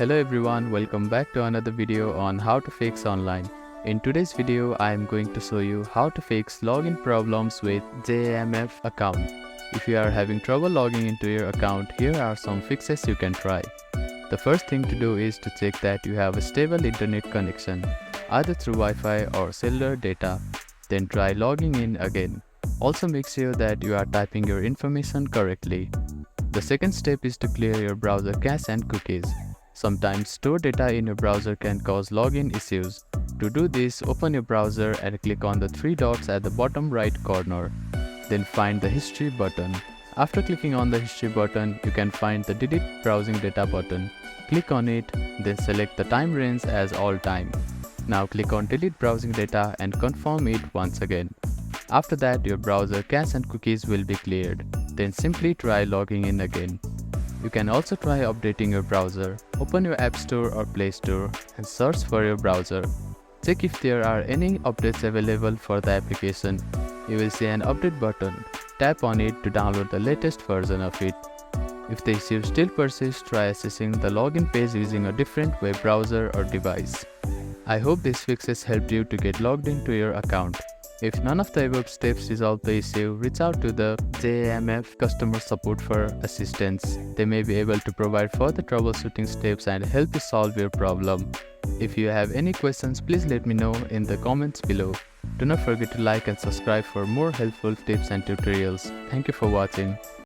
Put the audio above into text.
Hello everyone, welcome back to another video on how to fix online. In today's video, I am going to show you how to fix login problems with Jamf account. If you are having trouble logging into your account, here are some fixes you can try. The first thing to do is to check that you have a stable internet connection, either through Wi-Fi or cellular data. Then try logging in again. Also make sure that you are typing your information correctly. The second step is to clear your browser cache and cookies. Sometimes stored data in your browser can cause login issues. To do this, open your browser and click on the three dots at the bottom right corner. Then find the History button. After clicking on the History button, you can find the Delete Browsing Data button. Click on it, then select the time range as all time. Now click on Delete Browsing Data and confirm it once again. After that, your browser cache and cookies will be cleared. Then simply try logging in again. You can also try updating your browser. Open your App Store or Play Store and search for your browser. Check if there are any updates available for the application. You will see an update button. Tap on it to download the latest version of it. If the issue still persists, try accessing the login page using a different web browser or device. I hope these fixes helped you to get logged into your account. If none of the above steps resolve the issue, reach out to the Jamf customer support for assistance. They may be able to provide further troubleshooting steps and help you solve your problem. If you have any questions, please let me know in the comments below. Do not forget to like and subscribe for more helpful tips and tutorials. Thank you for watching.